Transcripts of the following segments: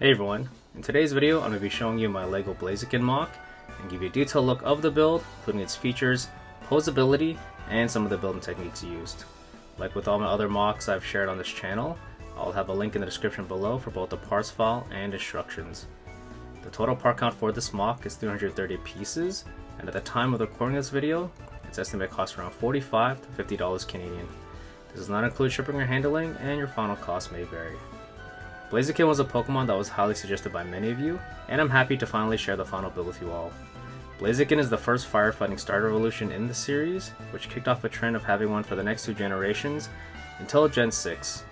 Hey everyone, in today's video I'm going to be showing you my LEGO Blaziken MOC and give you a detailed look of the build, including its features, posability, and some of the building techniques used. Like with all my other MOCs I've shared on this channel, I'll have a link in the description below for both the parts file and instructions. The total part count for this MOC is 330 pieces, and at the time of recording this video, its estimated cost around $45 to $50 Canadian. This does not include shipping or handling, and your final cost may vary. Blaziken was a Pokemon that was highly suggested by many of you, and I'm happy to finally share the final build with you all. Blaziken is the first firefighting starter evolution in the series, which kicked off a trend of having one for the next two generations until Gen 6.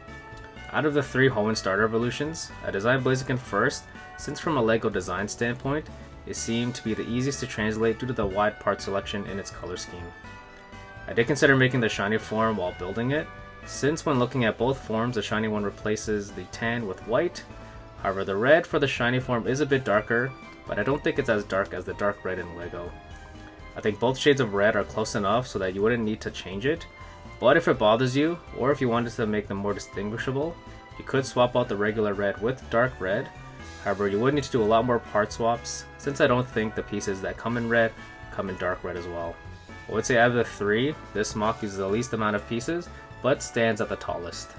Out of the three Hoenn starter evolutions, I designed Blaziken first since from a LEGO design standpoint, it seemed to be the easiest to translate due to the wide part selection in its color scheme. I did consider making the shiny form while building it, since when looking at both forms, the shiny one replaces the tan with white. However, the red for the shiny form is a bit darker, but I don't think it's as dark as the dark red in LEGO. I think both shades of red are close enough so that you wouldn't need to change it, but if it bothers you, or if you wanted to make them more distinguishable, you could swap out the regular red with dark red. However, you would need to do a lot more part swaps, since I don't think the pieces that come in red come in dark red as well. I would say out of the three, this MOC uses the least amount of pieces, but stands at the tallest.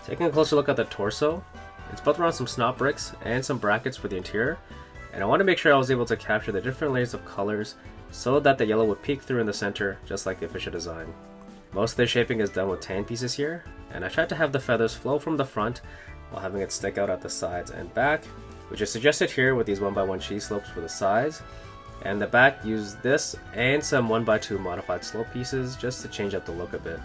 Taking a closer look at the torso, it's built around some snot bricks and some brackets for the interior, and I want to make sure I was able to capture the different layers of colors so that the yellow would peek through in the center, just like the official design. Most of the shaping is done with tan pieces here, and I tried to have the feathers flow from the front while having it stick out at the sides and back, which is suggested here with these 1x1 cheese slopes for the sides. And the back used this and some 1x2 modified slope pieces just to change up the look a bit.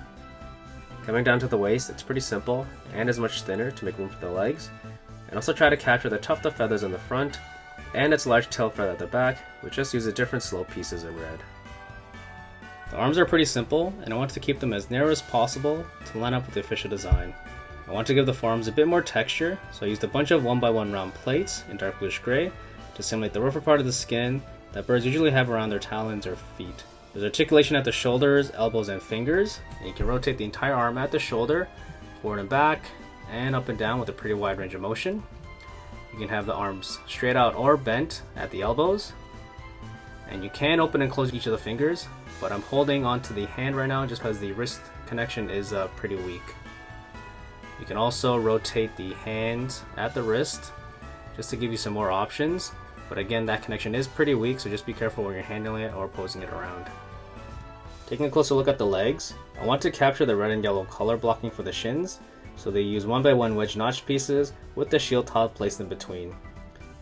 Coming down to the waist, it's pretty simple and is much thinner to make room for the legs, and also try to capture the tuft of feathers in the front and its large tail feather at the back, which just uses different slope pieces in red. The arms are pretty simple, and I want to keep them as narrow as possible to line up with the official design. I want to give the forearms a bit more texture, so I used a bunch of 1x1 round plates in dark bluish gray to simulate the rougher part of the skin that birds usually have around their talons or feet. There's articulation at the shoulders, elbows, and fingers, and you can rotate the entire arm at the shoulder, forward and back, and up and down with a pretty wide range of motion. You can have the arms straight out or bent at the elbows, and you can open and close each of the fingers, but I'm holding onto the hand right now just because the wrist connection is pretty weak. You can also rotate the hand at the wrist just to give you some more options. But again, that connection is pretty weak, so just be careful when you're handling it or posing it around. Taking a closer look at the legs, I want to capture the red and yellow color blocking for the shins, so they use 1x1 wedge notch pieces with the shield tile placed in between.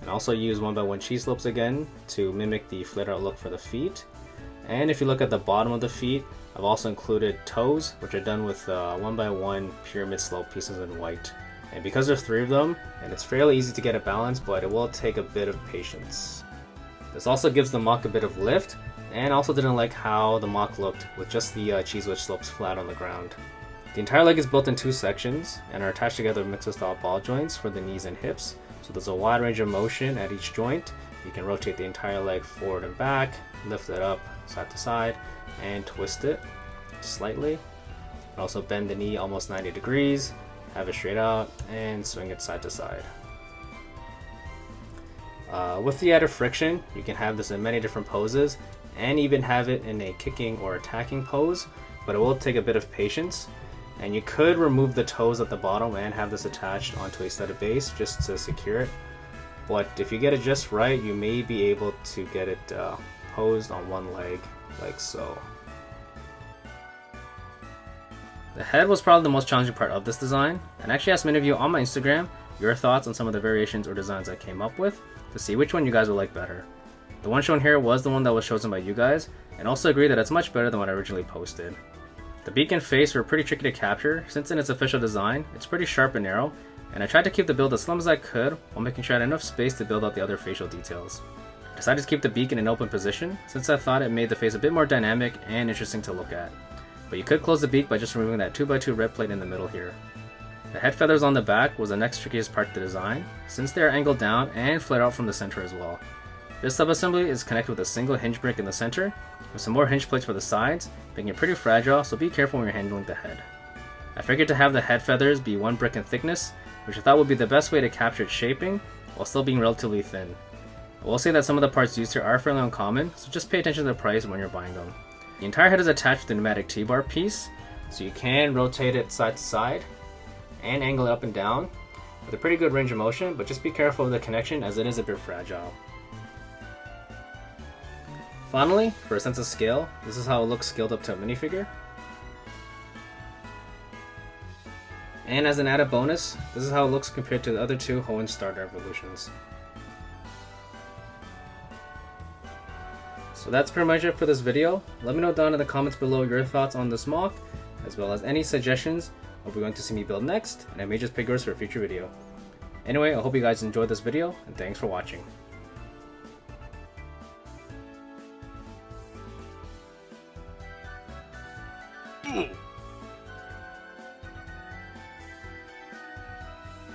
And also use 1x1 cheese slopes again to mimic the flared out look for the feet. And if you look at the bottom of the feet, I've also included toes, which are done with 1x1 pyramid slope pieces in white. And because there's three of them, and it's fairly easy to get a balance, but it will take a bit of patience. This also gives the MOC a bit of lift, and also didn't like how the MOC looked with just the cheese wedge slopes flat on the ground. The entire leg is built in two sections and are attached together with mixer style ball joints for the knees and hips, so there's a wide range of motion at each joint. You can rotate the entire leg forward and back, lift it up side to side, and twist it slightly. Also bend the knee almost 90 degrees, have it straight out, and swing it side to side. With the added friction, you can have this in many different poses, and even have it in a kicking or attacking pose, but it will take a bit of patience. And you could remove the toes at the bottom and have this attached onto a studded base just to secure it. But if you get it just right, you may be able to get it posed on one leg, like so. The head was probably the most challenging part of this design, and I actually asked many of you on my Instagram your thoughts on some of the variations or designs I came up with to see which one you guys would like better. The one shown here was the one that was chosen by you guys, and also agree that it's much better than what I originally posted. The beak and face were pretty tricky to capture, since in its official design, it's pretty sharp and narrow, and I tried to keep the build as slim as I could while making sure I had enough space to build out the other facial details. I decided to keep the beak in an open position, since I thought it made the face a bit more dynamic and interesting to look at. But you could close the beak by just removing that 2x2 red plate in the middle here. The head feathers on the back was the next trickiest part to design, since they are angled down and flared out from the center as well. This subassembly is connected with a single hinge brick in the center, with some more hinge plates for the sides, making it pretty fragile, so be careful when you're handling the head. I figured to have the head feathers be one brick in thickness, which I thought would be the best way to capture its shaping while still being relatively thin. I will say that some of the parts used here are fairly uncommon, so just pay attention to the price when you're buying them. The entire head is attached with the pneumatic T-bar piece, so you can rotate it side to side and angle it up and down with a pretty good range of motion, but just be careful of the connection as it is a bit fragile. Finally, for a sense of scale, this is how it looks scaled up to a minifigure. And as an added bonus, this is how it looks compared to the other two Hoenn starter evolutions. So that's pretty much it for this video. Let me know down in the comments below your thoughts on this MOC, as well as any suggestions of what you're going to see me build next, and I may just pick yours for a future video. Anyway, I hope you guys enjoyed this video, and thanks for watching.